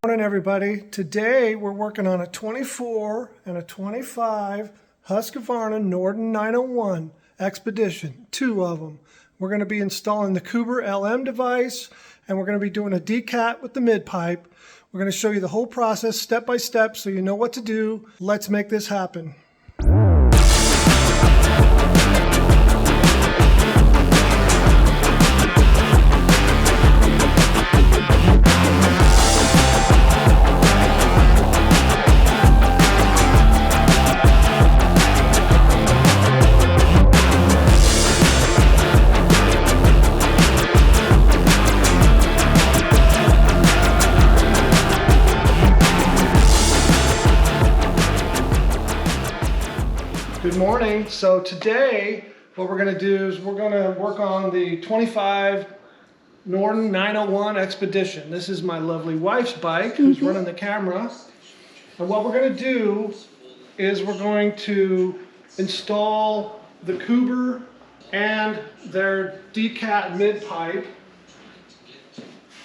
Good morning, everybody. Today we're working on a 24 and a 25 Husqvarna Norden 901 Expedition, two of them. We're going to be installing the Coober LM device, and we're going to be doing a Decat with the midpipe. We're going to show you the whole process step by step so you know what to do. Let's make this happen. Good morning. So today what we're going to do is we're going to work on the 25 Norden 901 Expedition. This is my lovely wife's bike who's running the camera. And what we're going to do is we're going to install the Coober and their Decat midpipe.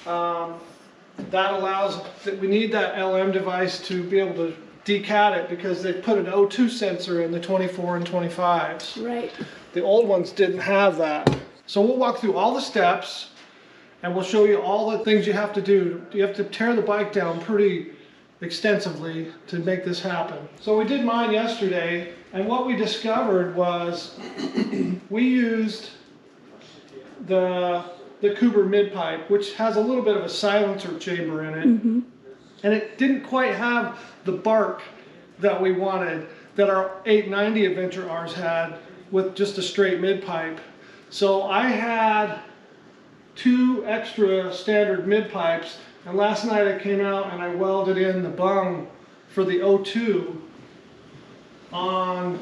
That allows that we need that LM device to be able to decat it because they put an O2 sensor in the 24 and 25s. Right. The old ones didn't have that. So we'll walk through all the steps and we'll show you all the things you have to do. You have to tear the bike down pretty extensively to make this happen. So we did mine yesterday, and what we discovered was we used the Coober midpipe, which has a little bit of a silencer chamber in it. And it didn't quite have the bark that we wanted, that our 890 Adventure R's had with just a straight midpipe. So I had two extra standard midpipes, and last night I came out and I welded in the bung for the O2 on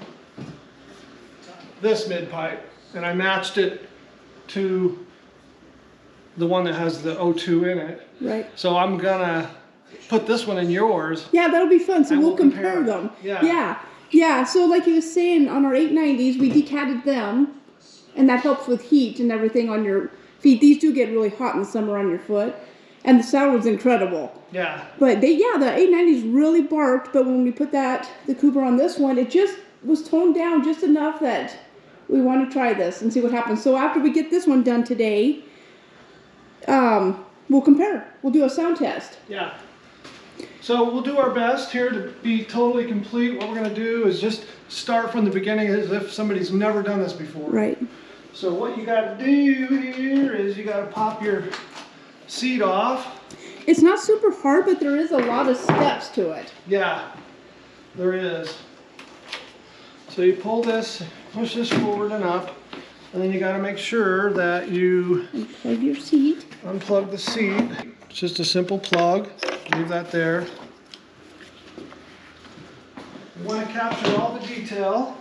this midpipe, and I matched it to the one that has the O2 in it. Right. So I'm gonna put this one in yours. Yeah, that'll be fun. So we'll compare them. Yeah. So like you were saying, on our 890s, we decatted them, and that helps with heat and everything on your feet. These do get really hot in the summer on your foot, and the sound was incredible. Yeah. But the 890s really barked, but when we put the Coober on this one, it just was toned down just enough that we want to try this and see what happens. So after we get this one done today, we'll compare. We'll do a sound test. Yeah. So we'll do our best here to be totally complete. What we're going to do is just start from the beginning as if somebody's never done this before. Right. So what you got to do here is you got to pop your seat off. It's not super hard, but there is a lot of steps to it. Yeah, there is. So you pull this, push this forward and up, and then you got to make sure that you unplug your seat. Unplug the seat. It's just a simple plug. Leave that there. You want to capture all the detail.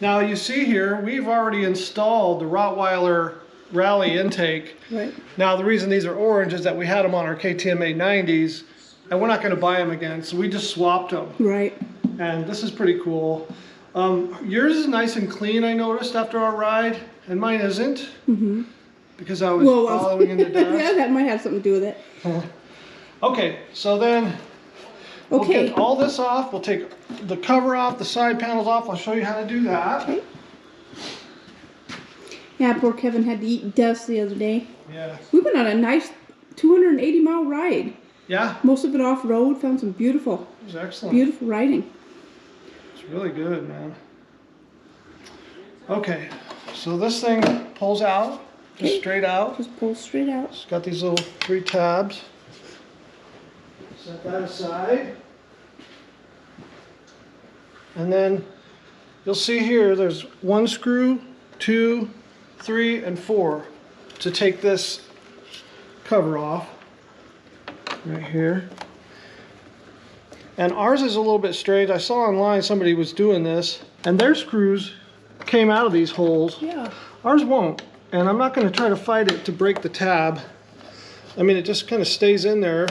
Now you see here, we've already installed the Rottweiler Rally intake. Right. Now the reason these are orange is that we had them on our KTM 890s, and we're not going to buy them again, so we just swapped them. Right. And this is pretty cool. Yours is nice and clean, I noticed, after our ride, and mine isn't. Because I was following in the dust. Yeah, that might have something to do with it. Okay, so then we'll get all this off. We'll take the cover off, the side panels off. I'll show you how to do that. Okay. Yeah, poor Kevin had to eat dust the other day. Yeah. We went on a nice 280-mile ride. Yeah. Most of it off-road. Found some beautiful, it was excellent. Beautiful riding. It's really good, man. Okay, so this thing pulls out. Just straight out. Just pull straight out. It's got these little 3 tabs. Set that aside. And then you'll see here there's 1 screw, 2, 3, and 4 to take this cover off. Right here. And ours is a little bit strange. I saw online somebody was doing this, and their screws came out of these holes. Yeah. Ours won't. And I'm not going to try to fight it to break the tab. I mean, it just kind of stays in there.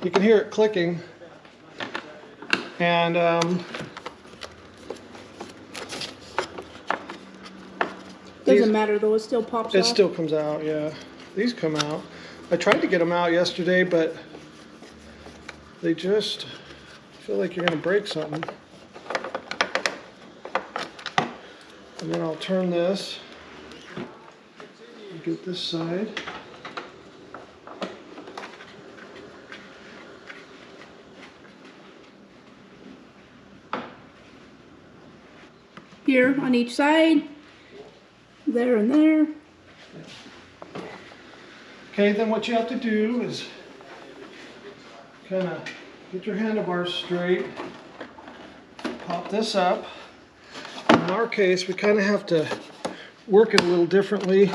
You can hear it clicking. And doesn't matter though, it still pops out. It still comes out, yeah. These come out. I tried to get them out yesterday, but they just feel like you're going to break something. And then I'll turn this and get this side. Here on each side, there and there. Okay, then what you have to do is kind of get your handlebars straight, pop this up. In our case, we kind of have to work it a little differently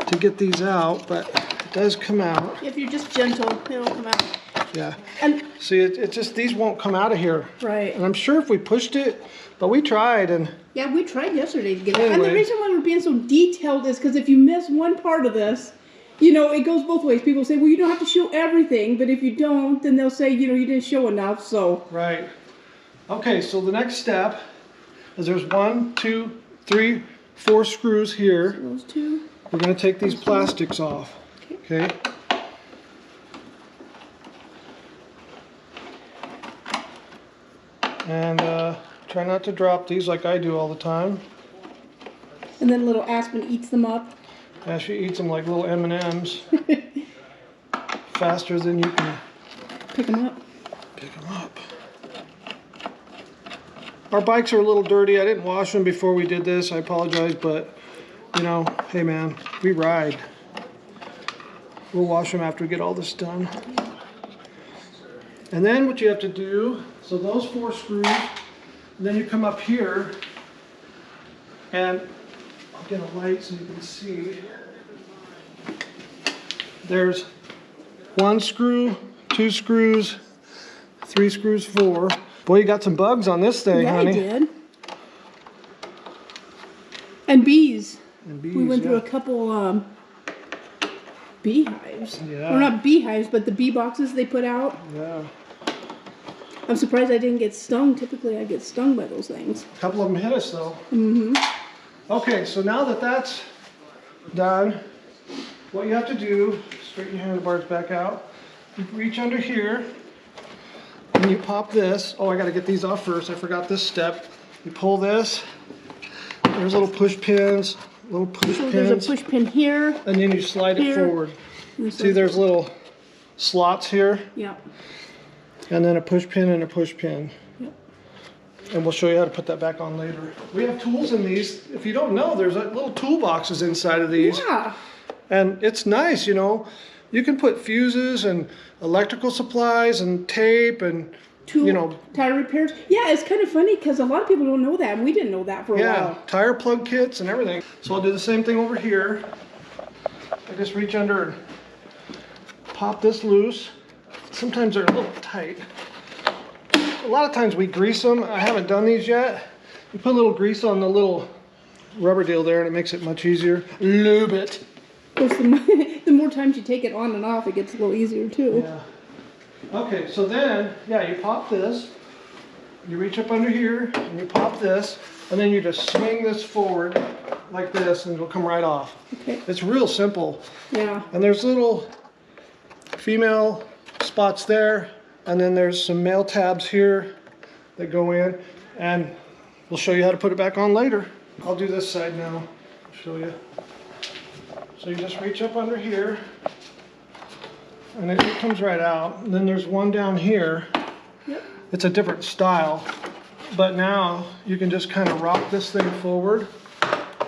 to get these out, but it does come out. If you're just gentle, it'll come out. Yeah. And see, it just, these won't come out of here. Right. And I'm sure if we pushed it, but we tried, and yeah, we tried yesterday to get it. Anyway. And the reason why we're being so detailed is because if you miss one part of this, you know, it goes both ways. People say, well, you don't have to show everything, but if you don't, then they'll say, you know, you didn't show enough, so. Right. Okay, so the next step is there's 1, 2, 3, 4 screws here. So those two. We're going to take these plastics off. Okay. And try not to drop these like I do all the time. And then little Aspen eats them up. Yeah, she eats them like little M&Ms. Faster than you can pick them up. Pick them up. Our bikes are a little dirty. I didn't wash them before we did this. I apologize, but you know, hey man, we ride. We'll wash them after we get all this done. And then what you have to do, so those 4 screws, and then you come up here, and I'll get a light so you can see. There's 1 screw, 2 screws, 3 screws, 4. Boy, you got some bugs on this thing, yeah, honey. I did. And bees. And bees, we went through a couple beehives. Yeah. Or not beehives, but the bee boxes they put out. Yeah. I'm surprised I didn't get stung. Typically I get stung by those things. A couple of them hit us though. Mm-hmm. Okay, so now that that's done, what you have to do, straighten your handlebars back out. You reach under here, and you pop this. Oh, I gotta get these off first. I forgot this step. You pull this. There's little push pins, So there's a push pin here. and then you slide it forward. See, there's little slots here. Yeah. And then a push pin and a push pin. Yep. And we'll show you how to put that back on later. We have tools in these. If you don't know, there's like little toolboxes inside of these. Yeah. And it's nice, you know. You can put fuses and electrical supplies and tape and, you know. Tire repairs. Yeah, it's kind of funny because a lot of people don't know that. And we didn't know that for a while. Tire plug kits and everything. So I'll do the same thing over here. I just reach under and pop this loose. Sometimes they're a little tight. A lot of times we grease them. I haven't done these yet. You put a little grease on the little rubber deal there and it makes it much easier. Lube it. Of course, the more times you take it on and off, it gets a little easier too. Yeah. Okay, so then, yeah, you pop this. You reach up under here and you pop this. And then you just swing this forward like this and it'll come right off. Okay. It's real simple. Yeah. And there's little female spots there, and then there's some male tabs here that go in, and we'll show you how to put it back on later. I'll do this side now. I'll show you. So you just reach up under here, and it comes right out. And then there's one down here. Yep. It's a different style, but now you can just kind of rock this thing forward,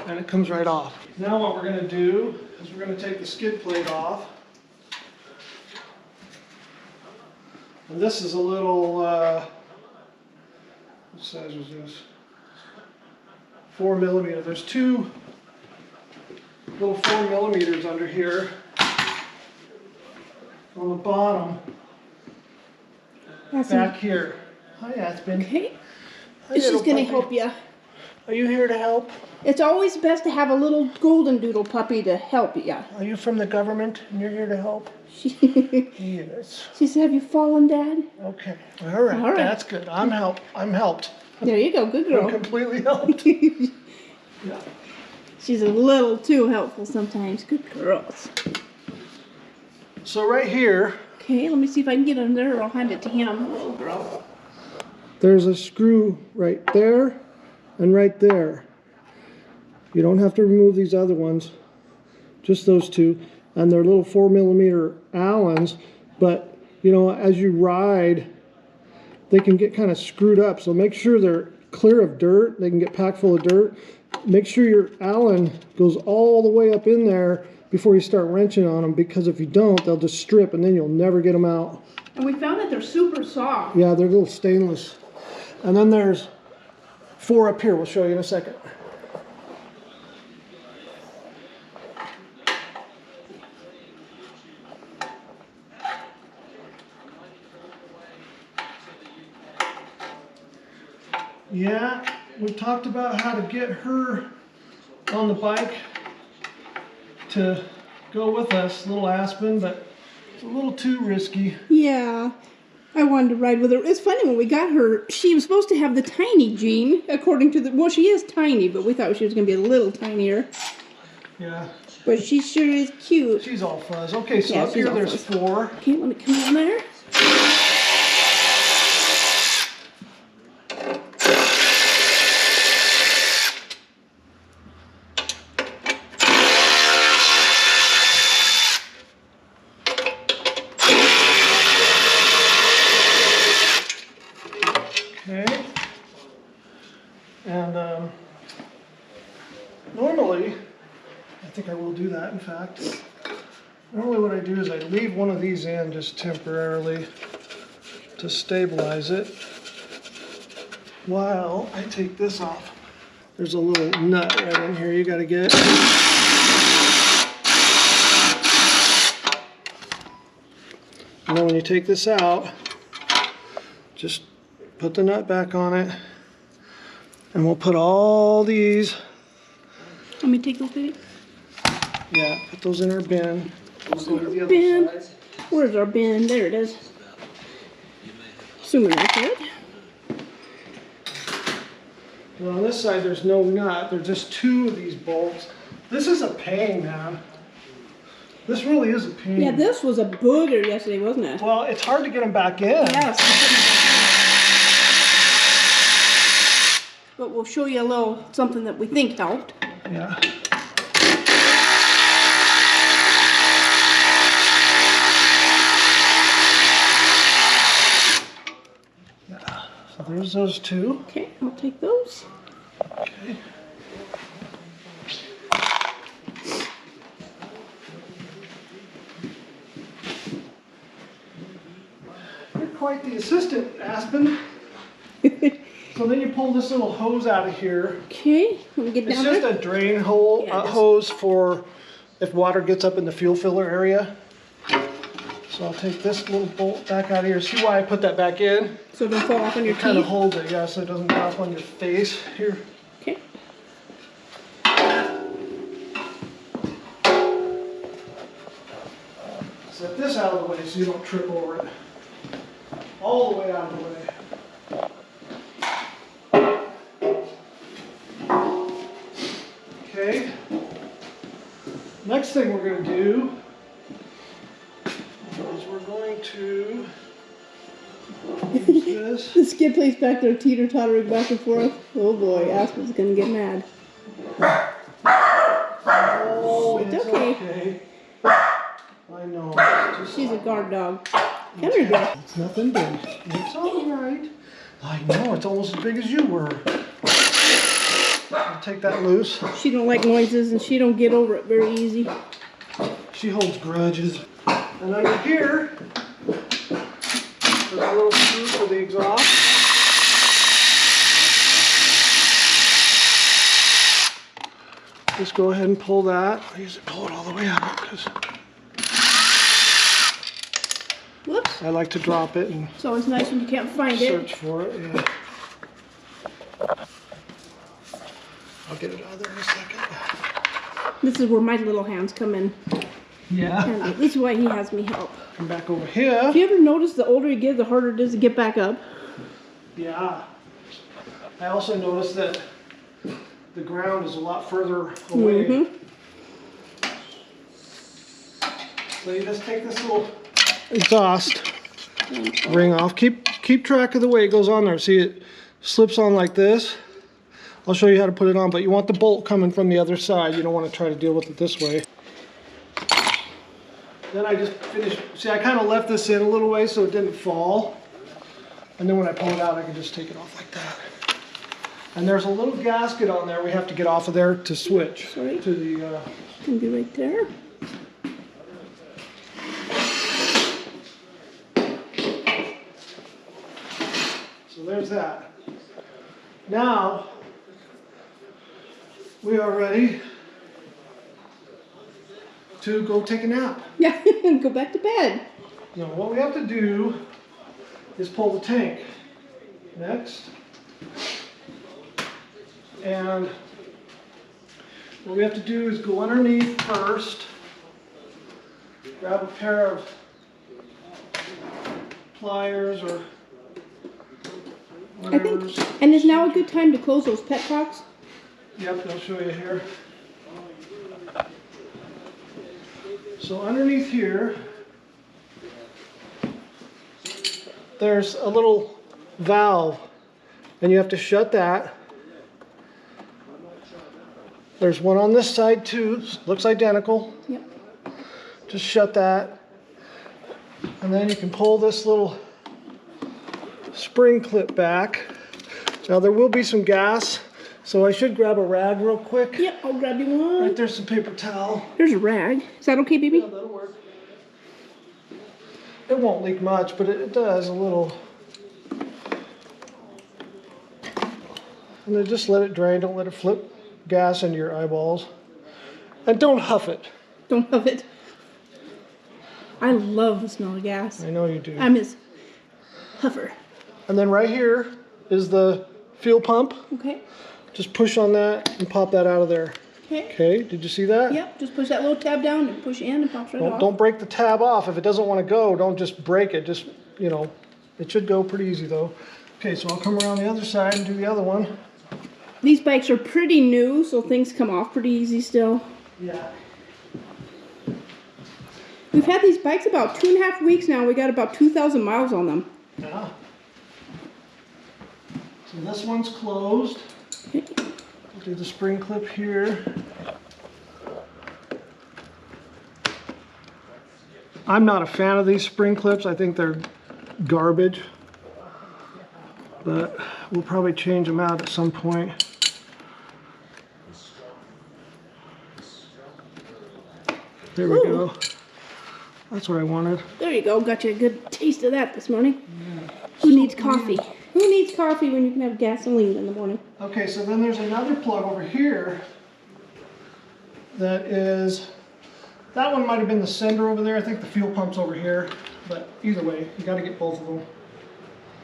and it comes right off. Now what we're going to do is we're going to take the skid plate off. And this is a little, what size was this? 4 millimeter. There's 2 little 4 millimeters under here on the bottom, back here. Hi, Aspen. Okay. Hi, This is little going to puppy. help you. Are you here to help? It's always best to have a little golden doodle puppy to help you. Are you from the government and you're here to help? She Yes. says, have you fallen, Dad? Okay. All right. All right. That's good. I'm helped. There you go. Good I'm girl. completely helped. Yeah. She's a little too helpful sometimes. Good girls. So right here, Okay, let me see if I can get under there or I'll hand it to him, little girl. there's a screw right there and right there. You don't have to remove these other ones, just those two. And they're little 4mm Allens, but you know, as you ride, they can get kind of screwed up. So make sure they're clear of dirt. They can get packed full of dirt. Make sure your Allen goes all the way up in there before you start wrenching on them, because if you don't, they'll just strip and then you'll never get them out. And we found that they're super soft. Yeah, they're little stainless. And then there's 4 up here. We'll show you in a second. Yeah, we talked about how to get her on the bike to go with us, little Aspen, but it's a little too risky. Yeah, I wanted to ride with her. It's funny, when we got her, she was supposed to have the tiny gene, according to the, well, she is tiny, but we thought she was going to be a little tinier. Yeah. But she sure is cute. She's all fuzz. Okay, so Yeah, up here there's 4. Okay, let me come on there. Okay. And normally, I think I will do that, in fact. Normally what I do is I leave one of these in just temporarily to stabilize it while I take this off. There's a little nut right in here you gotta get. And then when you take this out, just put the nut back on it, and we'll put all these. Let me take those, baby. Yeah, put those in our bin. We'll go to the other Bin. side. Where's our bin? There it is. Assuming that's it. Well, on this side there's no nut. There's just 2 of these bolts. This is a pain, man. This really is a pain. Yeah, this was a booger yesterday, wasn't it? Well, it's hard to get them back in. Yes. But we'll show you a little something that we think helped. Yeah. So there's those 2. Okay, I'll take those. Okay. You're quite the assistant, Aspen. So then you pull this little hose out of here. Okay, let me get It's down just there. a drain hole, Yeah, hose for if water gets up in the fuel filler area. So I'll take this little bolt back out of here. See why I put that back in? So it don't fall off on your It kind of teeth. holds it, yeah, so it doesn't drop on your face. Here. Okay. Set this out of the way so you don't trip over it. All the way out of the way. Okay. Next thing we're going to do is we're going to use this. The skid plate's back there teeter-tottering back and forth. Oh boy, Aspen's gonna get mad. Oh, It's it's okay. okay. I know. It's just She's a guard dog. Come here, girl. It's nothing big. It's all right. I know, it's almost as big as you were. I'll take that loose. She don't like noises and she don't get over it very easy. She holds grudges. And under here, there's a little screw for the exhaust. Just go ahead and pull that. I usually pull it all the way out because Whoops. I like to drop it and It's always nice when you can't find it. search for it. Yeah. I'll get it out of there in a second. This is where my little hands come in. Yeah. And this is why he has me help. Come back over here. Have you ever noticed the older you get, the harder it is to get back up? Yeah. I also noticed that the ground is a lot further away. Mm-hmm. So So you just take this little exhaust ring off. Keep track of the way it goes on there. See, it slips on like this. I'll show you how to put it on, but you want the bolt coming from the other side. You don't want to try to deal with it this way. Then I just finished. See, I kind of left this in a little way so it didn't fall. And then when I pull it out, I can just take it off like that. And there's a little gasket on there we have to get off of there to switch to the... Can be right there. So there's that. Now, we are ready to go take a nap. Yeah, go back to bed. Now, what we have to do is pull the tank next. And what we have to do is go underneath first, grab a pair of pliers or I think, and is now a good time to close those pet cocks? Yep, I'll show you here. So underneath here, there's a little valve, and you have to shut that. There's one on this side too, looks identical. Yep. Just shut that. And then you can pull this little spring clip back. Now there will be some gas, so I should grab a rag real quick. Yep, I'll grab you one. Right there's some paper towel. There's a rag. Is that okay, baby? Yeah, that'll work. It won't leak much, but it does a little. And then just let it drain, don't let it flip gas into your eyeballs. And don't huff it. Don't huff it. I love the smell of gas. I know you do. I'm his huffer. And then right here is the fuel pump. Okay. Just push on that and pop that out of there. Okay. Okay, did you see that? Yep, just push that little tab down and push in and pops right off. Don't break the tab off. If it doesn't want to go, don't just break it. Just, you know, it should go pretty easy though. Okay, so I'll come around the other side and do the other one. These bikes are pretty new, so things come off pretty easy still. Yeah. We've had these bikes about 2.5 weeks now. We got about 2,000 miles on them. Yeah. So this one's closed. Okay. I'll do the spring clip here. I'm not a fan of these spring clips. I think they're garbage. But we'll probably change them out at some point. There we go. That's what I wanted. There you go. Got you a good taste of that this morning. Yeah. Who needs coffee? Who needs coffee when you can have gasoline in the morning? Okay, so then there's another plug over here that is, that one might have been the sender over there. I think the fuel pump's over here, but either way, you got to get both of them.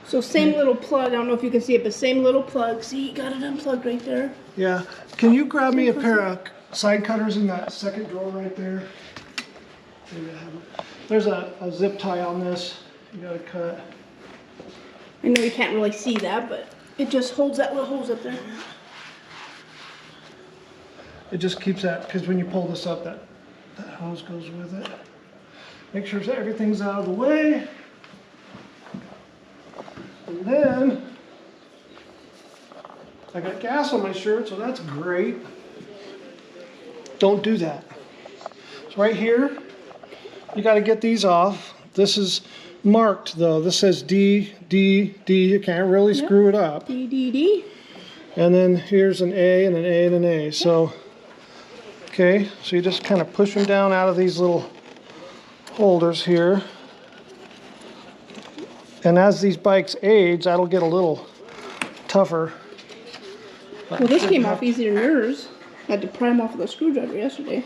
So same little plug. I don't know if you can see it, but same little plug. See, you got it unplugged right there. Yeah. Can you grab me a pair of side cutters in that second drawer right there? There's a zip tie on this. You got to cut. I know you can't really see that, but it just holds that little hose up there. It just keeps that, because when you pull this up, that hose goes with it. Make sure that everything's out of the way. And then, I got gas on my shirt, so that's great. Don't do that. So right here, you got to get these off. This is marked though. This says D, D, D. You can't really screw it up. D, D, D. And then here's an A and an A and an A. So, okay, so you just kind of push them down out of these little holders here. And as these bikes age, that'll get a little tougher. Well, this came off easier than yours. I had to pry them off with a screwdriver yesterday.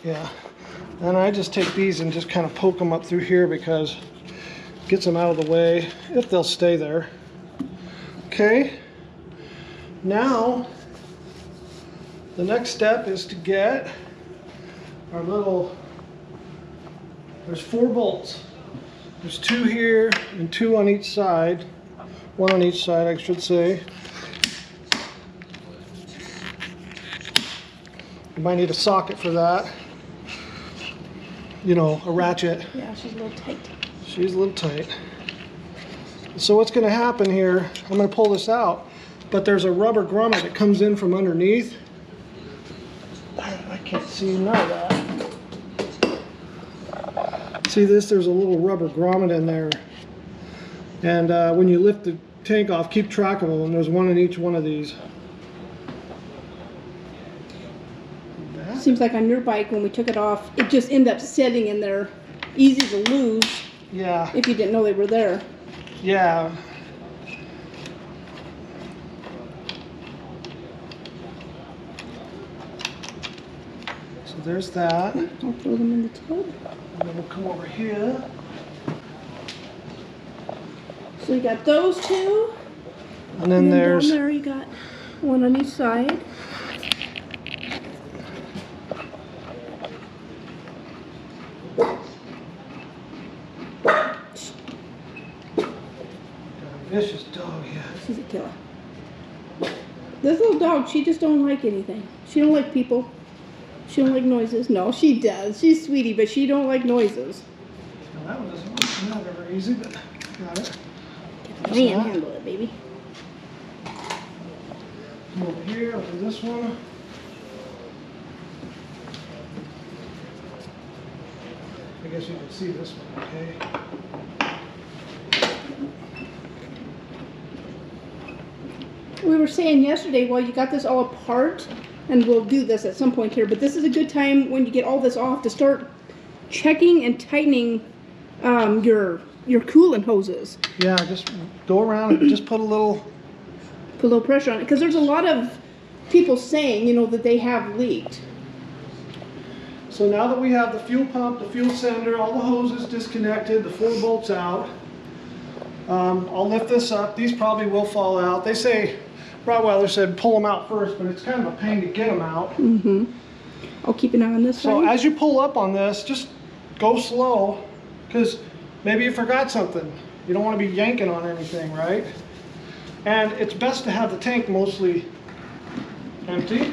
Yeah. And I just take these and just kind of poke them up through here because it gets them out of the way, if they'll stay there. Okay. Now, the next step is to get our little, there's 4 bolts. There's 2 here and 2 on each side. 1 on each side, I should say. You might need a socket for that. you know, a ratchet. Yeah, she's a little tight. She's a little tight. So what's going to happen here, I'm going to pull this out, but there's a rubber grommet that comes in from underneath. I can't see none of that. See this? There's a little rubber grommet in there. And when you lift the tank off, keep track of them. And there's one in each one of these. Seems like on your bike, when we took it off, it just ended up sitting in there, easy to lose. Yeah. If you didn't know they were there. Yeah. So there's that. I'll throw them in the tub. And then we'll come over here. So you got those two. And then there's... down there you got one on each side. Vicious dog, yeah. She's a killer. This little dog, she just don't like anything. She don't like people. She don't like noises. No, she does. She's sweetie, but she don't like noises. Well, that one doesn't work. Not very easy, but got it. Handle it, baby. Come over here, over this one. I guess you can see this one, okay? We were saying yesterday, well, you got this all apart, and we'll do this at some point here, but this is a good time when you get all this off to start checking and tightening your coolant hoses. Yeah, just go around and just put a little pressure on it, because there's a lot of people saying, you know, that they have leaked. So now that we have the fuel pump, the fuel sender, all the hoses disconnected, the 4 bolts out, I'll lift this up. These probably will fall out. They say, Rottweiler said pull them out first, but it's kind of a pain to get them out. Mm-hmm. I'll keep an eye on this So side. as you pull up on this, just go slow, because maybe you forgot something. You don't want to be yanking on anything, right? And it's best to have the tank mostly empty.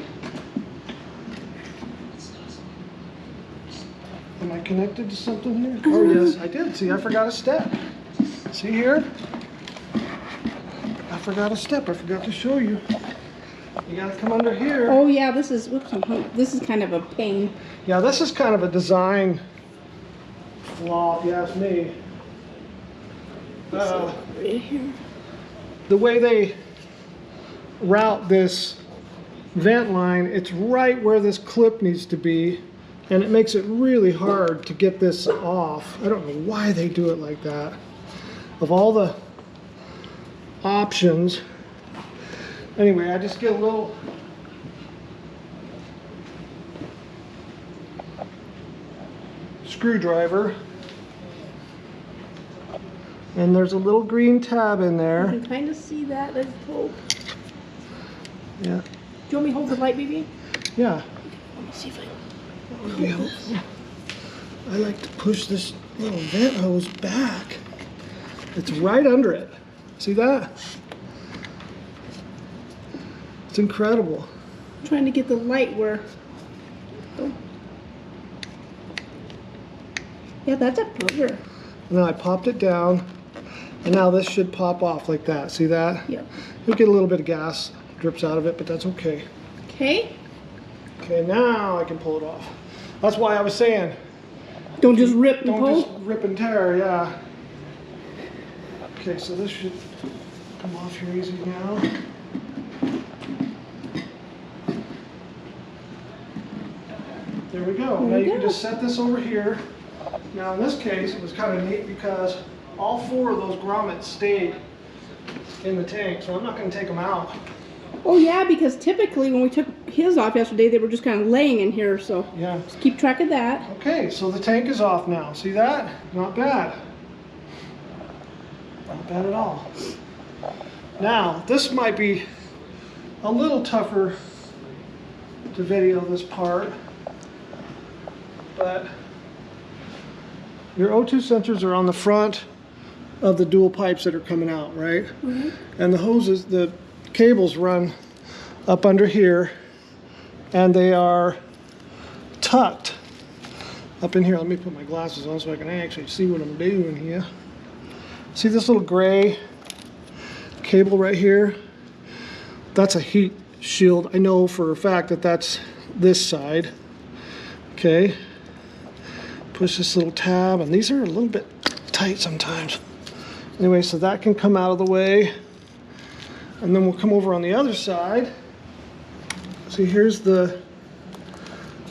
Am I connected to something here? Oh yes, I did. See, I forgot a step. See here? I forgot a step. I forgot to show you. You gotta come under here. Oh yeah, this is, whoops, this is kind of a pain. Yeah, this is kind of a design flaw, if you ask me. Right here. The way they route this vent line, it's right where this clip needs to be, and it makes it really hard to get this off. I don't know why they do it like that. Of all the options, anyway, I just get a little screwdriver, and there's a little green tab in there. You can kind of see that, I hope. Yeah. Do you want me to hold the light, baby? Yeah. Let me see if I That would be helpful. I like to push this little vent hose back. It's right under it. See that? It's incredible. I'm trying to get the light where... Oh. Yeah, that's a booger. And then I popped it down, and now this should pop off like that. See that? Yep. You'll get a little bit of gas drips out of it, but that's okay. Okay. Okay, now I can pull it off. That's why I was saying, Don't just rip and don't pull. just rip and tear, yeah. Okay, so this should come off here easy now. There we go. Now you can just set this over here. Now in this case, it was kind of neat because all 4 of those grommets stayed in the tank, so I'm not going to take them out. Oh yeah, because typically when we took his off yesterday, they were just kind of laying in here, so Yeah. just keep track of that. Okay, so the tank is off now. See that? Not bad. Not bad at all. Now, this might be a little tougher to video this part, but your O2 sensors are on the front of the dual pipes that are coming out, right? Mm-hmm. And the hoses, the cables run up under here, and they are tucked up in here. Let me put my glasses on so I can actually see what I'm doing here. See this little gray cable right here? That's a heat shield. I know for a fact that that's this side. Okay. Push this little tab, and these are a little bit tight sometimes. Anyway, so that can come out of the way. And then we'll come over on the other side. See, here's the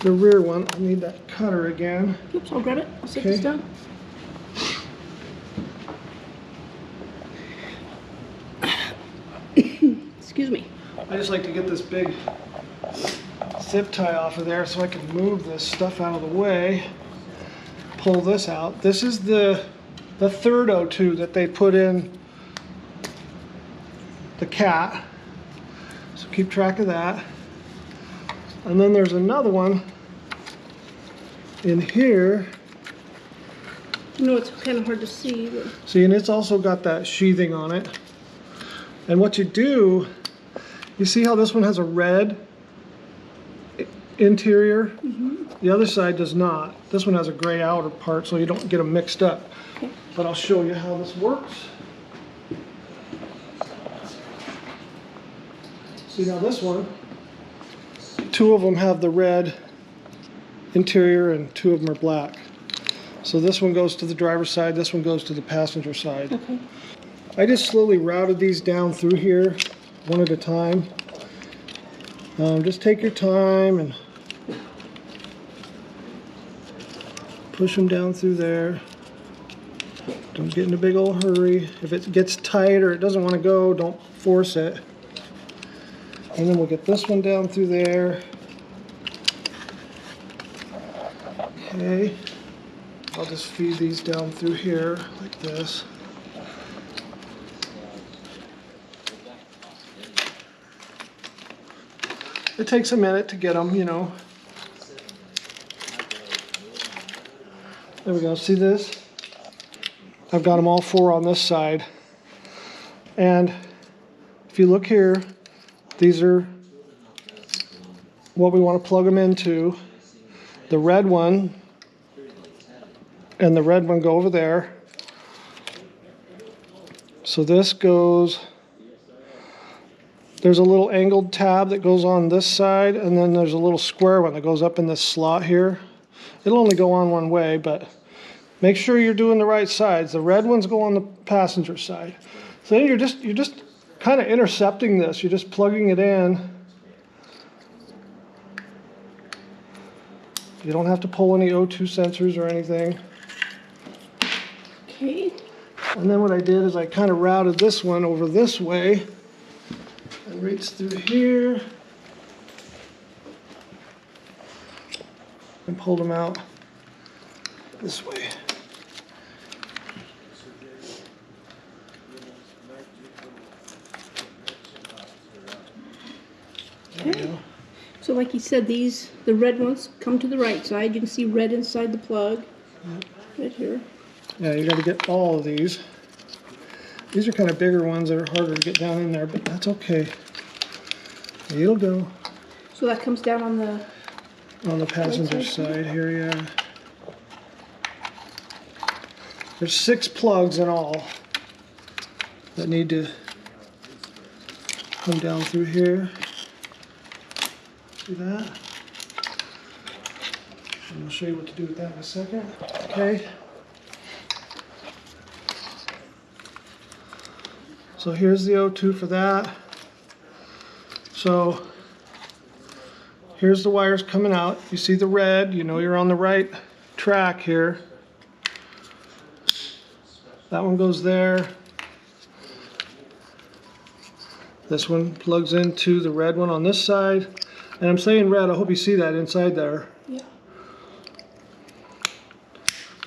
rear one. I need that cutter again. Oops, I'll grab it. I'll set this down. Excuse me. I just like to get this big zip tie off of there so I can move this stuff out of the way. Pull this out. This is the third O2 that they put in the Cat. So keep track of that. And then there's another one in here. You know, it's kind of hard to see. But... See, and it's also got that sheathing on it. And what you do, you see how this one has a red interior? Mm-hmm. The other side does not. This one has a gray outer part, so you don't get them mixed up. Okay. But I'll show you how this works. See, now this one, two of them have the red interior and two of them are black. So this one goes to the driver's side, this one goes to the passenger side. Okay. I just slowly routed these down through here, one at a time. Just take your time and push them down through there. Don't get in a big old hurry. If it gets tight or it doesn't want to go, don't force it. And then we'll get this one down through there. Okay. I'll just feed these down through here like this. It takes a minute to get them, you know. There we go. See this? I've got them all four on this side. And if you look here, these are what we want to plug them into. The red one and the red one go over there. So this goes, there's a little angled tab that goes on this side, and then there's a little square one that goes up in this slot here. It'll only go on one way, but make sure you're doing the right sides. The red ones go on the passenger side. So then you're just kind of intercepting this. You're just plugging it in. You don't have to pull any O2 sensors or anything. Okay. And then what I did is I kind of routed this one over this way and reached through here and pulled them out this way. Okay. So like you said, the red ones come to the right side. You can see red inside the plug. Yep. Right here. Yeah, you got to get all of these. These are kind of bigger ones that are harder to get down in there, but that's okay. It'll go. So that comes down on the passenger right side here, yeah. There's 6 plugs in all that need to come down through here. See that? And I'll show you what to do with that in a second. Okay. So here's the O2 for that. So here's the wires coming out. You see the red, you know you're on the right track here. That one goes there. This one plugs into the red one on this side. And I'm saying red, I hope you see that inside there. Yeah.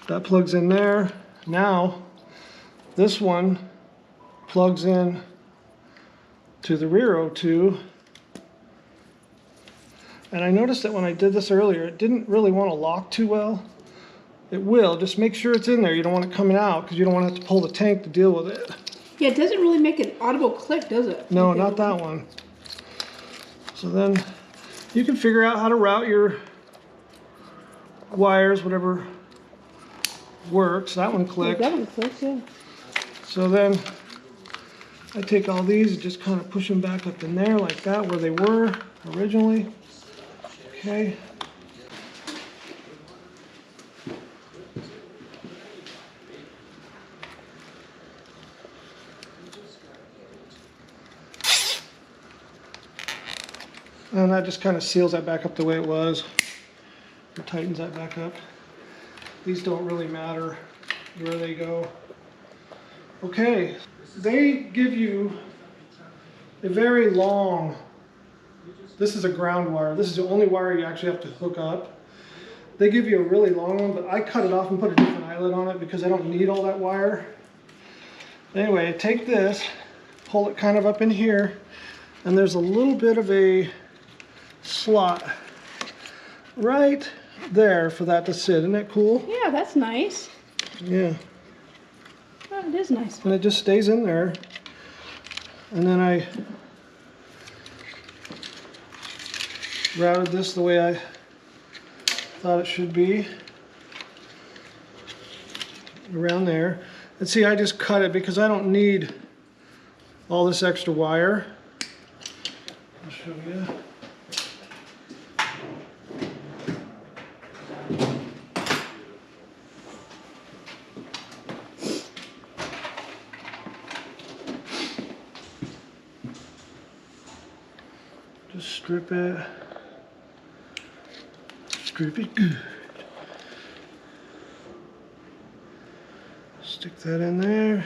That plugs in there. Now, this one plugs in to the rear O2. And I noticed that when I did this earlier, it didn't really want to lock too well. It will, just make sure it's in there. You don't want it coming out because you don't want to have to pull the tank to deal with it. Yeah, it doesn't really make an audible click, does it? No, not that one. So then you can figure out how to route your wires, whatever works. That one clicked. That one clicks, yeah. So then I take all these and just kind of push them back up in there like that where they were originally. Okay. And that just kind of seals that back up the way it was. Or tightens that back up. These don't really matter where they go. Okay, they give you a very long, this is a ground wire. This is the only wire you actually have to hook up. They give you a really long one, but I cut it off and put a different eyelet on it because I don't need all that wire. Anyway, take this, pull it kind of up in here, and there's a little bit of a slot right there for that to sit. Isn't that cool? Yeah, that's nice. Yeah. Oh, it is nice. And it just stays in there. And then I routed this the way I thought it should be. Around there. And see, I just cut it because I don't need all this extra wire. I'll show you. Just strip it good. Stick that in there.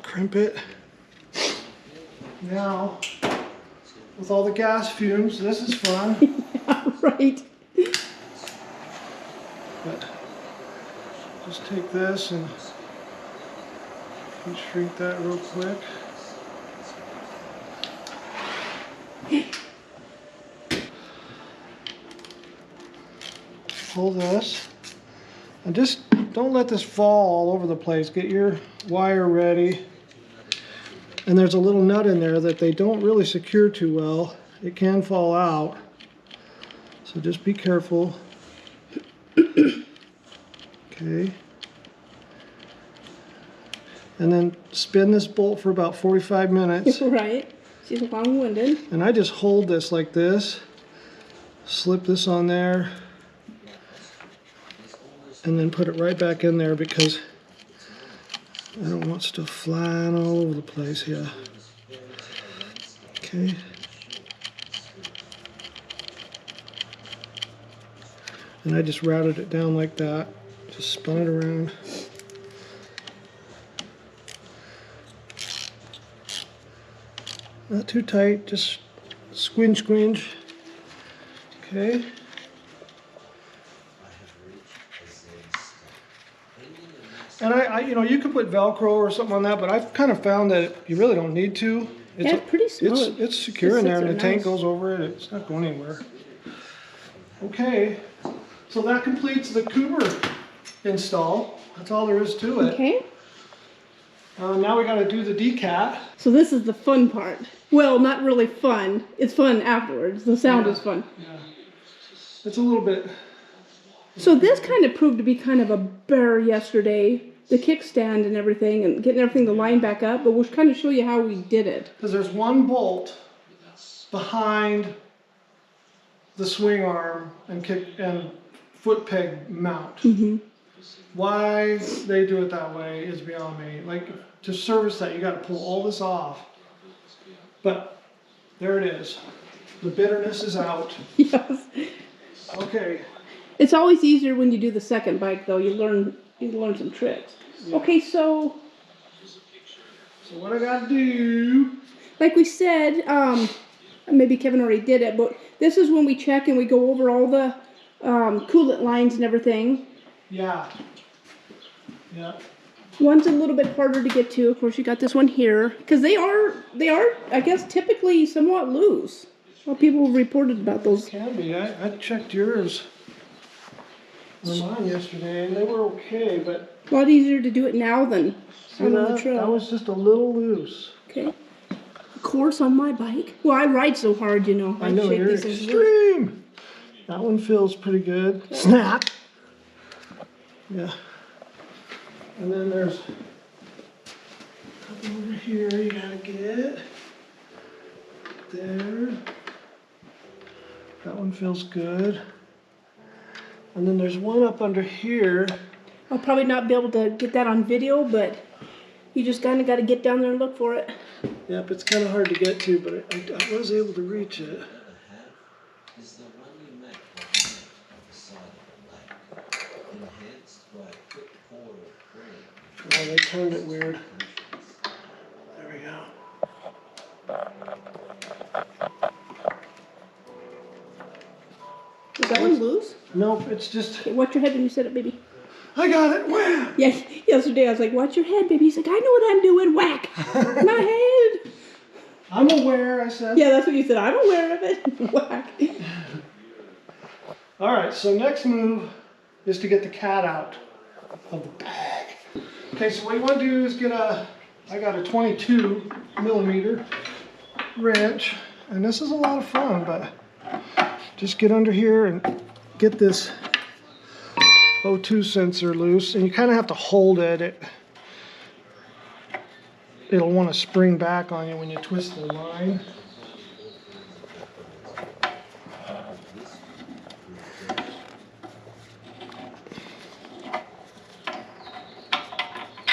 Crimp it. Now, with all the gas fumes, this is fun. Yeah, right. But just take this and shrink that real quick. Pull this and just don't let this fall all over the place. Get your wire ready. And there's a little nut in there that they don't really secure too well. It can fall out. So just be careful. Okay. And then spin this bolt for about 45 minutes. Right. She's long-winded. And I just hold this like this. Slip this on there. And then put it right back in there because I don't want stuff flying all over the place here. Okay. And I just routed it down like that. Just spun it around. Not too tight, just squinch, squinch. Okay. And you know, you could put Velcro or something on that, but I've kind of found that you really don't need to. Yeah, it's pretty smooth. It's secure in there, and the tank goes over it. It's not going anywhere. Okay, so that completes the Coober install. That's all there is to it. Okay. Now we got to do the Decat. So this is the fun part. Well, not really fun. It's fun afterwards. The sound is fun. Yeah. It's a little bit. So this kind of proved to be kind of a bear yesterday. The kickstand and everything, and getting everything to line back up. But we'll kind of show you how we did it. Because there's one bolt behind the swing arm and foot peg mount. Mm-hmm. Why they do it that way is beyond me. Like, to service that, you got to pull all this off. But there it is. The bitterness is out. Yes. Okay. It's always easier when you do the second bike, though. You learn some tricks. Yeah. Okay, so what I got to do? Like we said, maybe Kevin already did it, but this is when we check and we go over all the coolant lines and everything. Yeah. Yeah. One's a little bit harder to get to. Of course, you got this one here because they are, I guess, typically somewhat loose. Well, people reported about those. Can be. I checked yours or mine yesterday, and they were okay, but a lot easier to do it now than on the trail. That was just a little loose. Okay. course on my bike. Well, I ride so hard, you know. I know, shake you're these things loose. extreme. That one feels pretty good. Snap. Yeah. And then there's a couple over here you gotta get. There. That one feels good. And then there's one up under here. I'll probably not be able to get that on video, but you just kind of got to get down there and look for it. Yep, it's kind of hard to get to, but I was able to reach it. Oh, they turned it weird. There we go. Is that one loose? Nope, it's just... Okay, watch your head when you set it, baby. I got it! Wham! Yeah, yesterday I was like, watch your head, baby. He's like, I know what I'm doing. Whack! My head! I'm aware, I said. Yeah, that's what you said. I'm aware of it. Whack. Alright, so next move is to get the cat out of the bag. Okay, so what you want to do is get I got a 22 millimeter wrench, and this is a lot of fun, but just get under here and get this O2 sensor loose, and you kind of have to hold it. It'll want to spring back on you when you twist the line.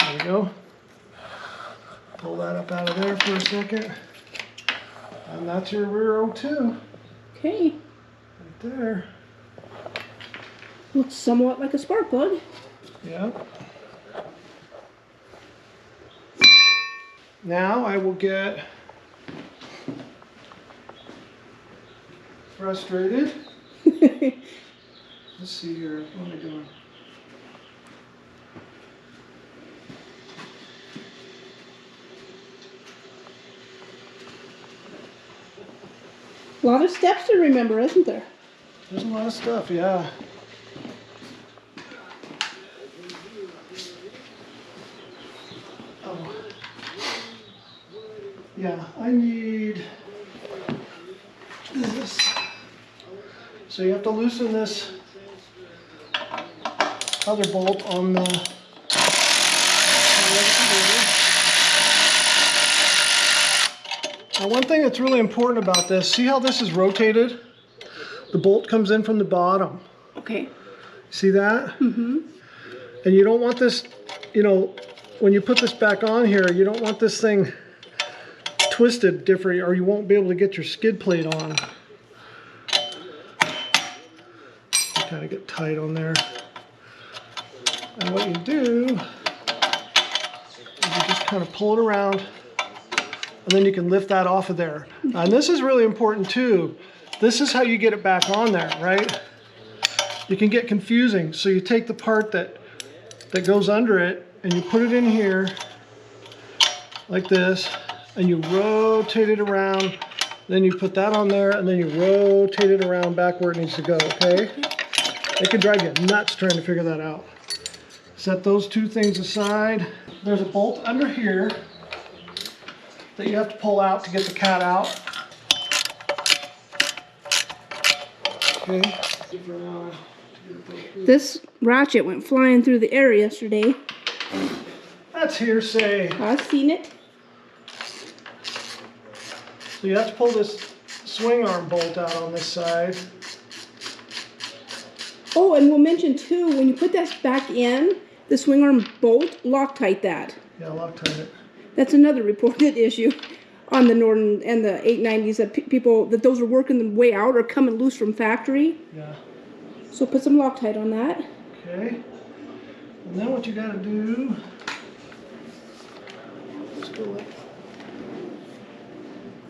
There we go. Pull that up out of there for a second. And that's your rear O2. Okay. Right there. Looks somewhat like a spark plug. Yep. Now I will get frustrated. Let's see here. What am I doing? A lot of steps to remember, isn't there? There's a lot of stuff, yeah. Oh. Yeah, I need this. So you have to loosen this other bolt on the Now, one thing that's really important about this, see how this is rotated? The bolt comes in from the bottom. Okay. See that? Mm-hmm. And you don't want this, you know, when you put this back on here, you don't want this thing twisted different, or you won't be able to get your skid plate on. Kind of get tight on there. And what you do is you just kind of pull it around, and then you can lift that off of there. And this is really important too. This is how you get it back on there, right? You can get confusing. So you take the part that goes under it and you put it in here like this, and you rotate it around. Then you put that on there, and then you rotate it around back where it needs to go, okay? It can drive you nuts trying to figure that out. Set those two things aside. There's a bolt under here that you have to pull out to get the cat out. Okay. This ratchet went flying through the air yesterday. That's hearsay. I've seen it. So you have to pull this swing arm bolt out on this side. Oh, and we'll mention too, when you put this back in, the swing arm bolt, Loctite that. Yeah, Loctite it. That's another reported issue on the Norden and the 890s, that people, that those are working their way out or coming loose from factory. Yeah. So put some Loctite on that. Okay. And then what you gotta do, let's go like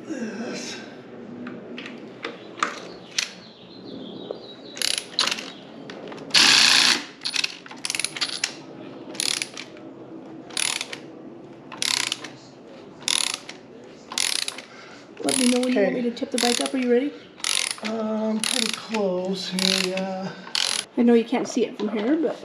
this. Let me know when you want me to tip the bike up. Are you ready? Pretty close here, yeah. I know you can't see it from here, but...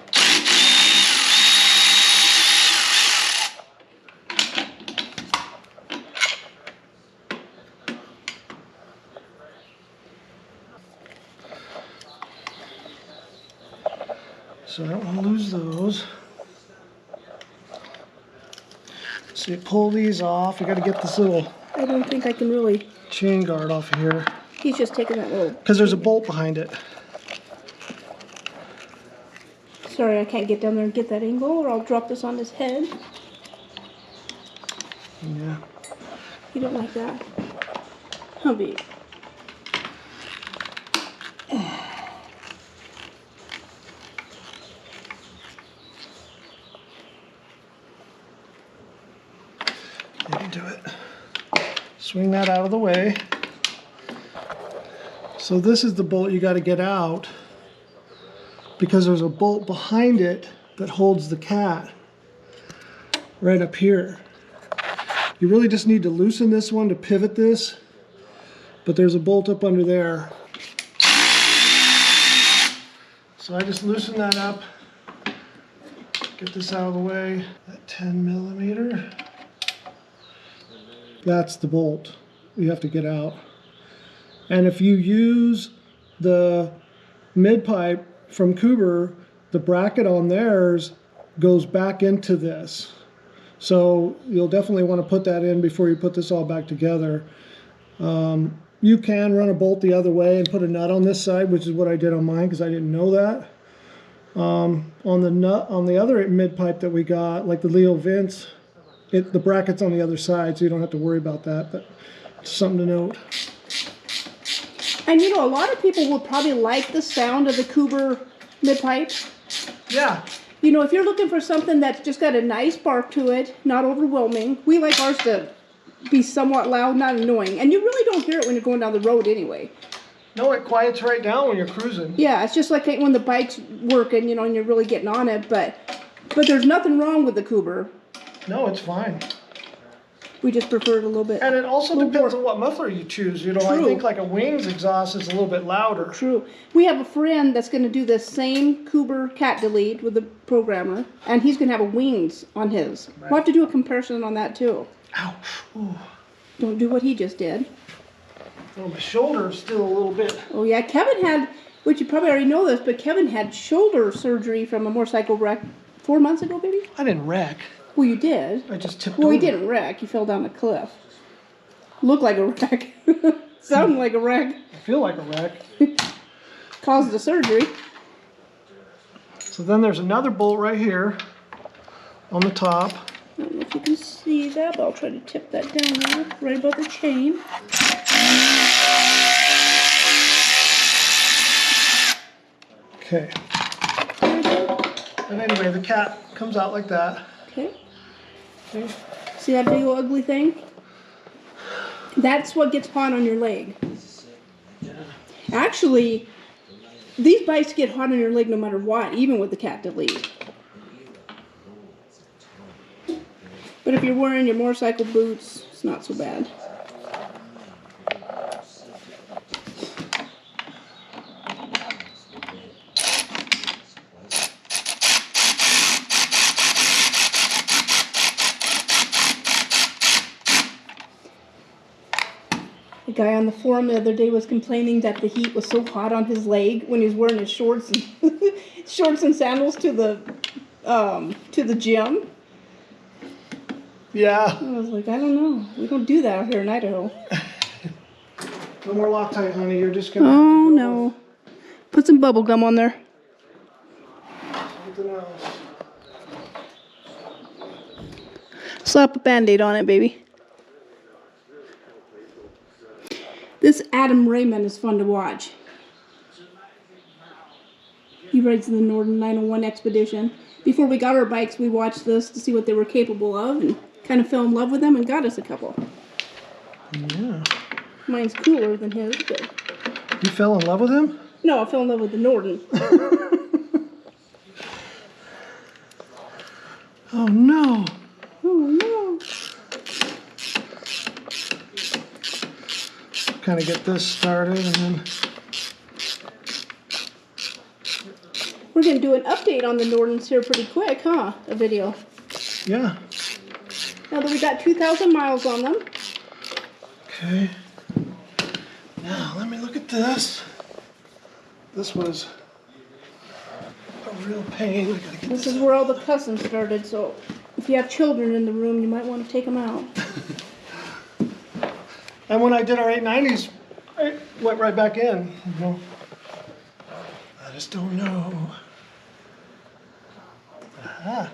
So I don't want to lose those. So you pull these off. You got to get this little I don't think I can really. chain guard off of here. He's just taking that little. Because there's a bolt behind it. Sorry, I can't get down there and get that angle, or I'll drop this on his head. Yeah. You don't like that? Hubby. You can do it. Swing that out of the way. So this is the bolt you got to get out, because there's a bolt behind it that holds the cat right up here. You really just need to loosen this one to pivot this, but there's a bolt up under there. So I just loosen that up, get this out of the way. That 10 millimeter. That's the bolt you have to get out. And if you use the midpipe from Coober, the bracket on theirs goes back into this. So you'll definitely want to put that in before you put this all back together. You can run a bolt the other way and put a nut on this side, which is what I did on mine because I didn't know that. On the other midpipe that we got, like the Leo Vince, the bracket's on the other side, so you don't have to worry about that, but it's something to note. And you know, a lot of people will probably like the sound of the Coober midpipe. Yeah. You know, if you're looking for something that's just got a nice bark to it, not overwhelming, we like ours to be somewhat loud, not annoying. And you really don't hear it when you're going down the road anyway. No, it quiets right down when you're cruising. Yeah, it's just like when the bike's working, you know, and you're really getting on it. But there's nothing wrong with the Coober. No, it's fine. We just prefer it a little bit. And it also depends on what muffler you choose. You know, True. I think like a Wings exhaust is a little bit louder. True. We have a friend that's going to do this same Coober cat delete with the programmer, and he's going to have a Wings on his. Right. We'll have to do a comparison on that too. Ow. Ooh. Don't do what he just did. Oh, my shoulder is still a little bit. Oh yeah, Kevin had, which you probably already know this, but Kevin had shoulder surgery from a motorcycle wreck 4 months ago, baby? I didn't wreck. Well, you did. I just tipped Well, over. he didn't wreck. You fell down a cliff. Looked like a wreck. Sounded like a wreck. I feel like a wreck. Caused the surgery. So then there's another bolt right here on the top. I don't know if you can see that, but I'll try to tip that down there, right above the chain. Okay. And anyway, the cat comes out like that. Okay. Okay. See that big old ugly thing? That's what gets hot on your leg. Actually, these bikes get hot on your leg no matter what, even with the cat delete. But if you're wearing your motorcycle boots, it's not so bad. The guy on the forum the other day was complaining that the heat was so hot on his leg when he was wearing his shorts and shorts and sandals to the gym. Yeah. I was like, I don't know. We don't do that out here in Idaho. No more Loctite, honey. You're just gonna. Oh no. Put some bubble gum on there. Something else. Slap a Band-Aid on it, baby. This Adam Raymond is fun to watch. He rides the Norden 901 Expedition. Before we got our bikes, we watched this to see what they were capable of and kind of fell in love with them and got us a couple. Yeah. Mine's cooler than his, but... You fell in love with him? No, I fell in love with the Norden. Oh no. Oh no. Kind of get this started and then. We're going to do an update on the Nordens here pretty quick, huh? A video. Yeah. Now that we got 2,000 miles on them. Okay. Now let me look at this. This was a real pain. I gotta get this is where all the cussing started, so if you have children in the room, you might want to take them out. And when I did our 890s, I went right back in. You know. I just don't know. Aha.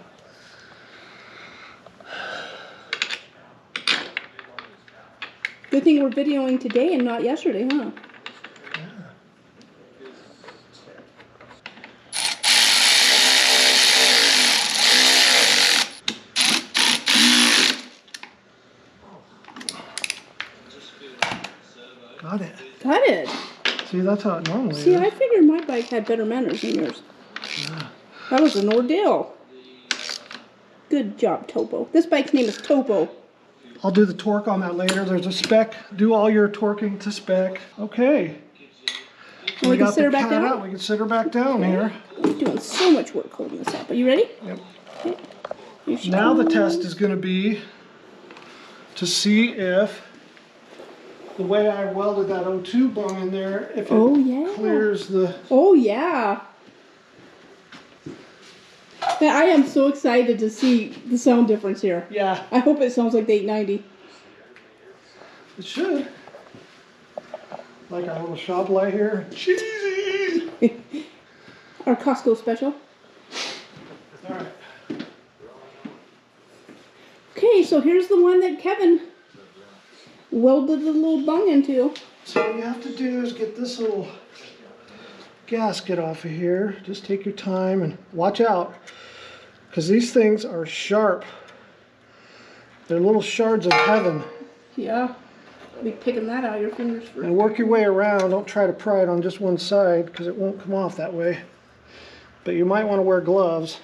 Good thing we're videoing today and not yesterday, huh? Got it. Got it. See, that's how it normally See, is. I figured my bike had better manners than yours. Yeah. That was an ordeal. Good job, Topo. This bike's name is Topo. I'll do the torque on that later. There's a spec. Do all your torquing to spec. Okay. And we can got sit her the back cat down? out. We can sit her back down here. We're doing so much work holding this up. Are you ready? Yep. Okay. Here she Now the comes. test is going to be to see if the way I welded that O2 bung in there, if it clears the... Oh, yeah. Man, I am so excited to see the sound difference here. Yeah. I hope it sounds like the 890. It should. Like our little shop light here. Cheesy! Our Costco special. Alright. Okay, so here's the one that Kevin welded the little bung into. So what you have to do is get this little gasket off of here. Just take your time and watch out, because these things are sharp. They're little shards of heaven. Yeah. Be picking that out of your fingers for. And work your way around. Don't try to pry it on just one side, because it won't come off that way. But you might want to wear gloves.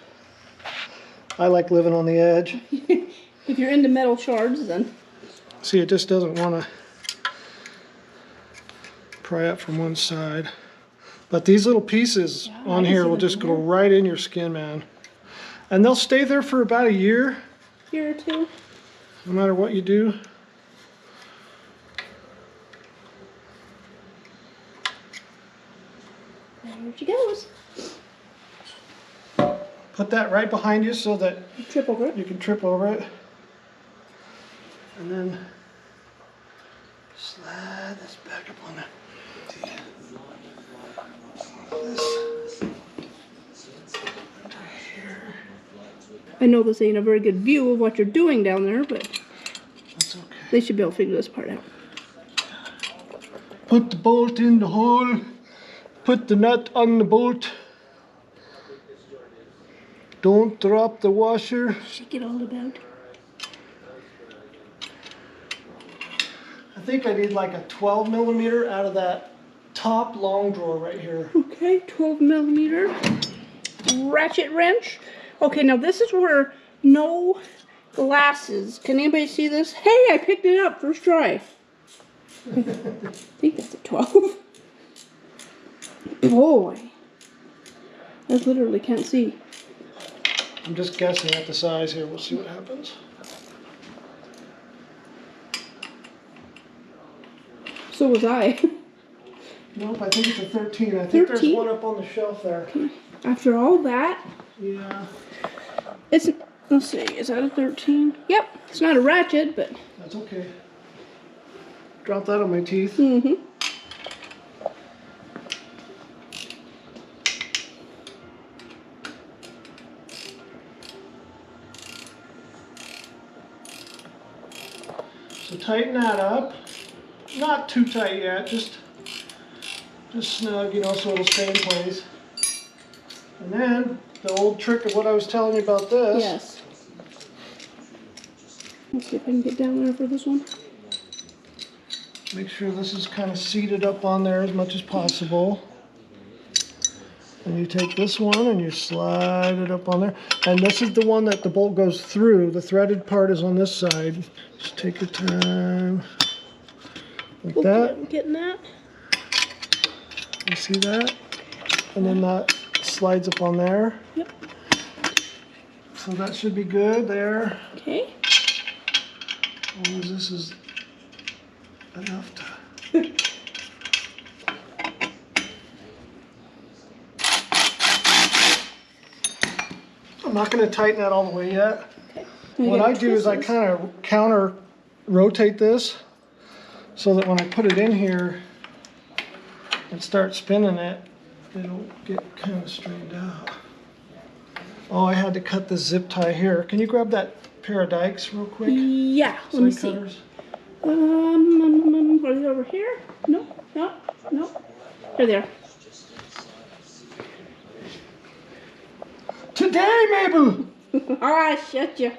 I like living on the edge. If you're into metal shards, then. See, it just doesn't want to pry up from one side. But these little pieces on here will just go right in your skin, man. And they'll stay there for about a year. Year or two. No matter what you do. There she goes. Put that right behind you so that Trip over it. you can trip over it. And then slide this back up on there. I know this ain't a very good view of what you're doing down there, but That's okay. they should be able to figure this part out. Put the bolt in the hole. Put the nut on the bolt. Don't drop the washer. Shake it all about. I think I need like a 12 millimeter out of that top long drawer right here. Okay, 12 millimeter ratchet wrench. Okay, now this is where no glasses. Can anybody see this? Hey, I picked it up first try. I think that's a 12. Boy, I literally can't see. I'm just guessing at the size here. We'll see what happens. So was I. Nope, I think it's a 13. I think 13? there's one up on the shelf there. After all that, Yeah, it's, let's see, is that a 13? Yep, it's not a ratchet, but. that's okay. Drop that on my teeth. Mm-hmm. So tighten that up. Not too tight yet, just snug, you know, so it'll stay in place. And then the old trick of what I was telling you about this. Yes. Let's see if I can get down there for this one. Make sure this is kind of seated up on there as much as possible. And you take this one and you slide it up on there. And this is the one that the bolt goes through. The threaded part is on this side. Just take your time. Like that. I'm getting that. You see that? And then that slides up on there. Yep. So that should be good there. Okay. As long as this is enough to... I'm not going to tighten that all the way yet. Okay. What I do is I kind of counter rotate this so that when I put it in here and start spinning it, it'll get kind of straightened out. Oh, I had to cut the zip tie here. Can you grab that pair of dikes real quick? Yeah, let me see. Cutters? Are they over here? No, no, no. There they are. Today, Mabel! Alright, shut you.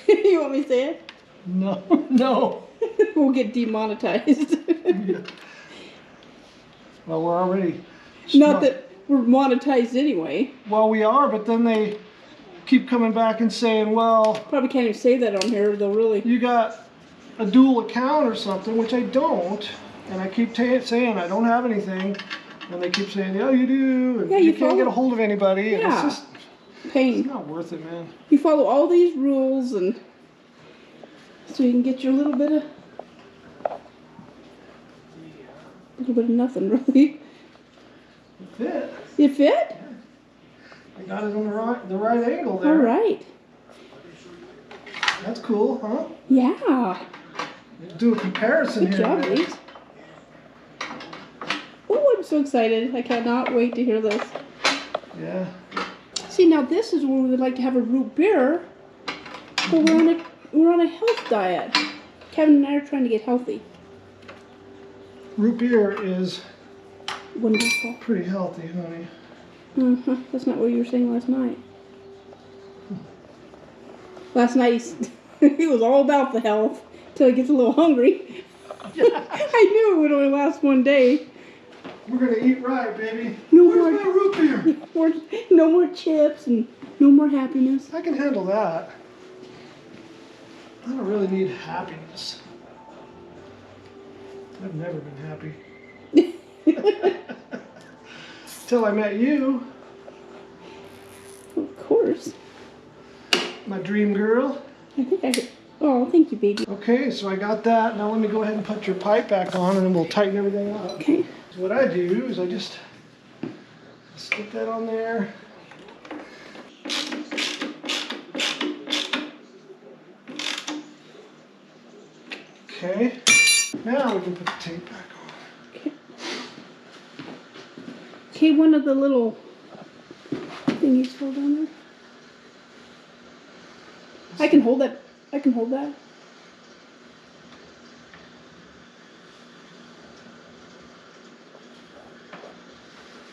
You want me to say it? No, no. We'll get demonetized. Yeah. Well, we're already... Not that we're monetized anyway. Well, we are, but then they keep coming back and saying, well... Probably can't even say that on here, though, really. You got a dual account or something, which I don't. And I keep saying I don't have anything. And they keep saying, oh, you do. And Yeah, you can't get a hold of anybody. And Yeah. it's just... Pain. It's not worth it, man. You follow all these rules, and so you can get your little bit of nothing, really. It fit. You fit? I got it on the right angle there. All right. That's cool, huh? Yeah. Do a comparison Good here. job, man. Reese. Oh, I'm so excited. I cannot wait to hear this. Yeah. See, now this is where we would like to have a root beer, but we're on a health diet. Kevin and I are trying to get healthy. Root beer is Wonderful. pretty healthy, honey. That's not what you were saying last night. Last night he was all about the health till he gets a little hungry. I knew it would only last one day. We're gonna eat right, baby. No Where's more my root beer? No more chips and no more happiness. I can handle that. I don't really need happiness. I've never been happy. Till I met you, Of course. my dream girl. I think I could. Oh, thank you, baby. Okay, so I got that. Now let me go ahead and put your pipe back on and then we'll tighten everything up. Okay. So what I do is I just stick that on there. Okay. Now we can put the tape back on. Okay. Okay, one of the little thingies fall down there. I can hold that. I can hold that.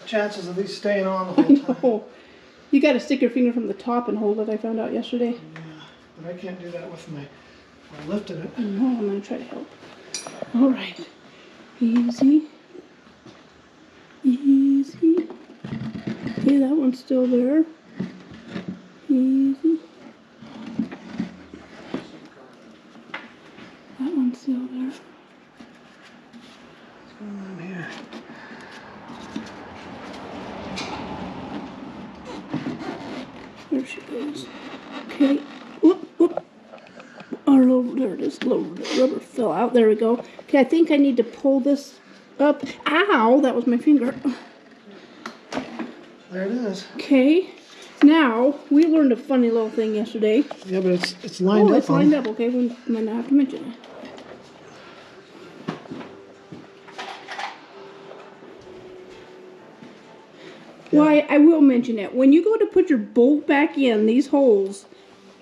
Chances of these staying on the I whole time. know. You got to stick your finger from the top and hold it. I found out yesterday. Yeah, but I can't do that with my lifting it. No, I'm gonna try to help. All right, easy, easy. Okay, that one's still there. Easy. That one's still there. What's going on here? There she goes. Okay. Whoop, whoop. Oh, there it is. The rubber fell out. There we go. Okay, I think I need to pull this up. Ow! That was my finger. There it is. Okay. Now, we learned a funny little thing yesterday. Yeah, but it's lined up. Oh, it's lined up. Okay, we might not have to mention it. Yeah. Why, I will mention it. When you go to put your bolt back in these holes,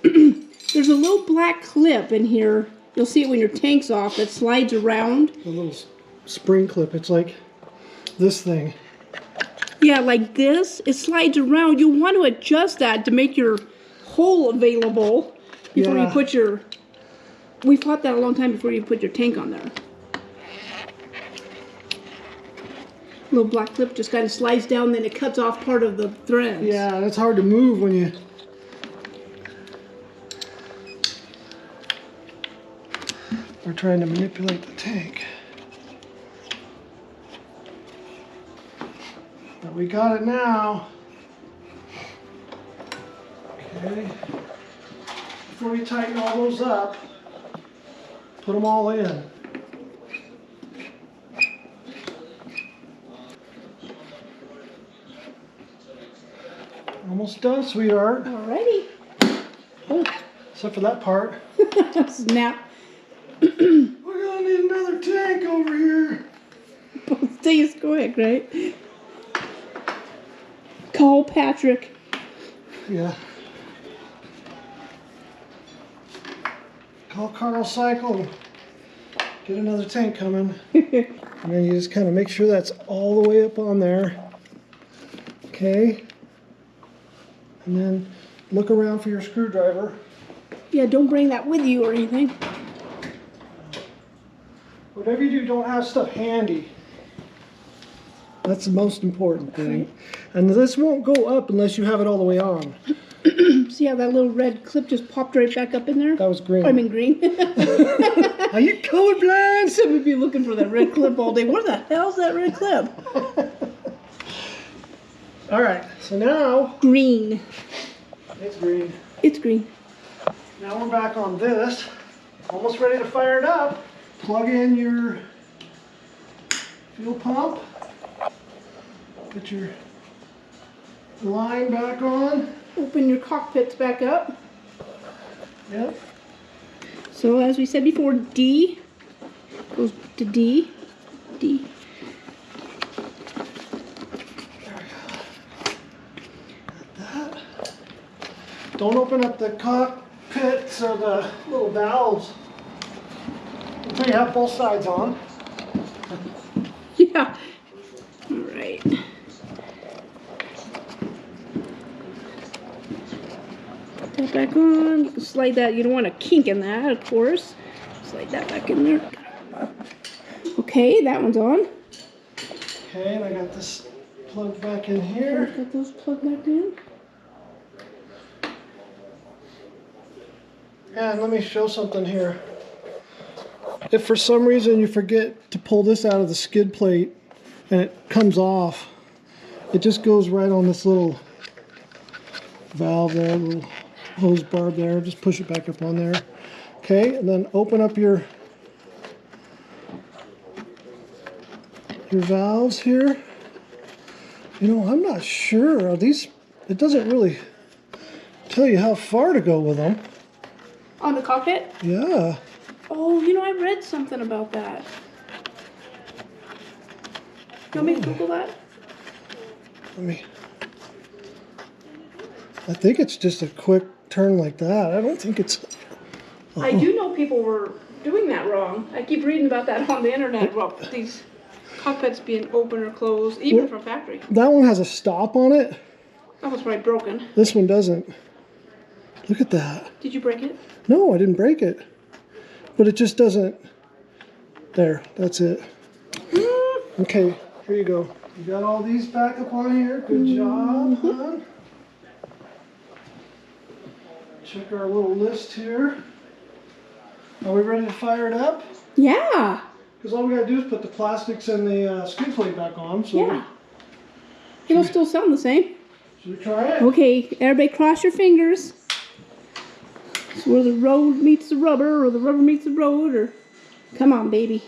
there's a little black clip in here. You'll see it when your tank's off that slides around. The little spring clip. It's like this thing. Yeah, like this. It slides around. You'll want to adjust that to make your hole available before you put your... We fought that a long time before you put your tank on there. Little black clip just kind of slides down, then it cuts off part of the threads. Yeah, and it's hard to move when you... We're trying to manipulate the tank. But we got it now. Okay. Before we tighten all those up, put them all in. Almost done, sweetheart. Alrighty. Oh. Except for that part. Snap. We're gonna need another tank over here. Both days quick, right? Call Patrick. Yeah. Call Carl Cycle. Get another tank coming. And then you just kind of make sure that's all the way up on there. Okay. And then look around for your screwdriver. Yeah, don't bring that with you or anything. Whatever you do, don't have stuff handy. That's the most important thing. And this won't go up unless you have it all the way on. See how that little red clip just popped right back up in there? That was green. I mean green. Are you colorblind? So we'd be looking for that red clip all day. Where the hell's that red clip? All right, so now... Green. It's green. It's green. Now we're back on this. Almost ready to fire it up. Plug in your fuel pump. Put your line back on. Open your cockpits back up. Yep. So as we said before, D goes to D. D. There we go. Got that. Don't open up the cockpits or the little valves until you have both sides on. Yeah. All right. Put that back on. You can slide that. You don't want a kink in that, of course. Slide that back in there. Okay, that one's on. Okay, and I got this plugged back in here. Got those plugged back in. And let me show something here. If for some reason you forget to pull this out of the skid plate and it comes off, it just goes right on this little valve there, little hose barb there. Just push it back up on there. Okay, and then open up your valves here. You know, I'm not sure. Are these, it doesn't really tell you how far to go with them. On the cockpit? Yeah. Oh, you know, I read something about that. You want me to Google that? Let me. I think it's just a quick turn like that. I don't think it's. I do know people were doing that wrong. I keep reading about that on the internet about these cockpits being open or closed, even from factory. That one has a stop on it. That was probably broken. This one doesn't. Look at that. Did you break it? No, I didn't break it. But it just doesn't. There, that's it. Okay, here you go. You got all these back up on here. Good job, hon. Check our little list here. Are we ready to fire it up? Yeah. Because all we gotta do is put the plastics and the skid plate back on. So Yeah. It'll still sound the same. should we try it? Okay, everybody cross your fingers. It's where the road meets the rubber, or the rubber meets the road, or... Come on, baby.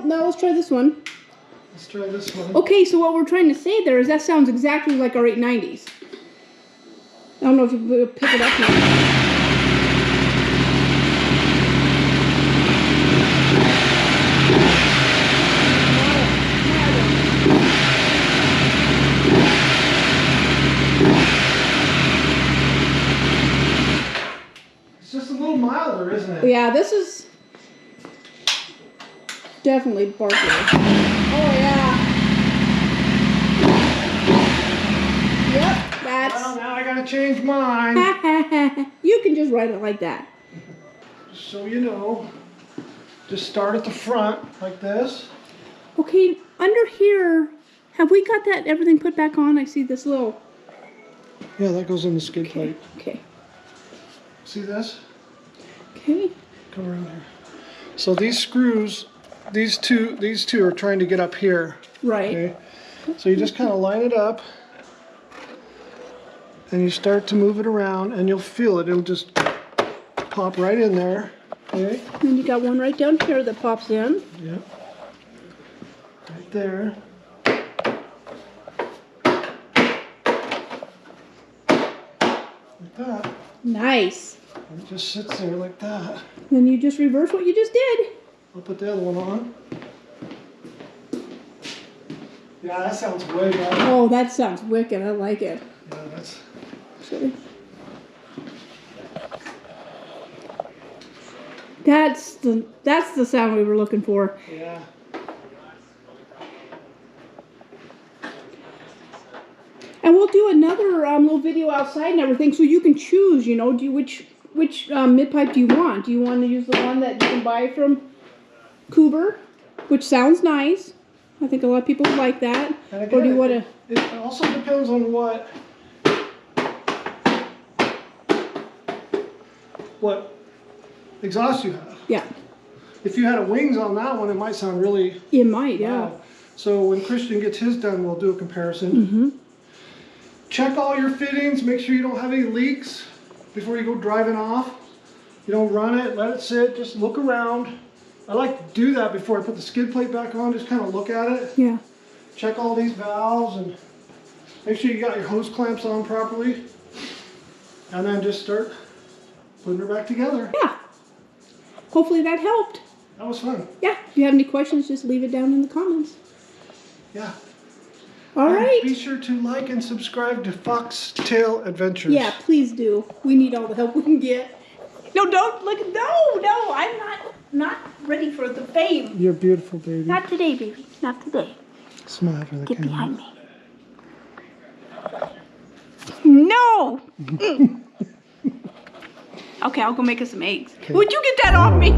Now let's try this one. Let's try this one. Okay, so what we're trying to say there is that sounds exactly like our 890s. I don't know if you pick it up now. It's just a little milder, isn't it? Yeah, this is definitely barking. Oh yeah. Yep, that's... Well, now I gotta change mine. You can just write it like that. so you know, just start at the front like this. Okay, under here, have we got that everything put back on? I see this little. Yeah, that goes in the skid plate. Okay. See this? Okay. Come around here. So these screws, these two are trying to get up here. Right. Okay. So you just kind of line it up, and you start to move it around, and you'll feel it. It'll just pop right in there. Okay. And you got one right down here that pops in. Yep. Right there. Like that. Nice. And it just sits there like that. Then you just reverse what you just did. I'll put the other one on. Yeah, that sounds way better. Oh, that sounds wicked. I like it. Yeah, that's... Sorry. That's the sound we were looking for. Yeah. And we'll do another little video outside and everything, so you can choose. You know, which mid pipe do you want? Do you want to use the one that you can buy from Coober, which sounds nice? I think a lot of people like that. And again, or do you want to? It also depends on what exhaust you have. Yeah. If you had a wings on that one, it might sound really... It might, yeah. Loud. So when Christian gets his done, we'll do a comparison. Mm-hmm. Check all your fittings. Make sure you don't have any leaks before you go driving off. You don't run it, let it sit, just look around. I like to do that before I put the skid plate back on, just kind of look at it. Yeah. Check all these valves and make sure you got your hose clamps on properly. And then just start putting her back together. Yeah. Hopefully that helped. That was fun. Yeah. If you have any questions, just leave it down in the comments. Yeah. All right. Be sure to like and subscribe to Foxtail Adventures. Yeah, please do. We need all the help we can get. No, don't look. No, I'm not ready for the fame. You're beautiful, baby. Not today, baby. Not today. Smile for the Get camera. behind me. No. Okay, I'll go make us some eggs. Okay. Would you get that off me?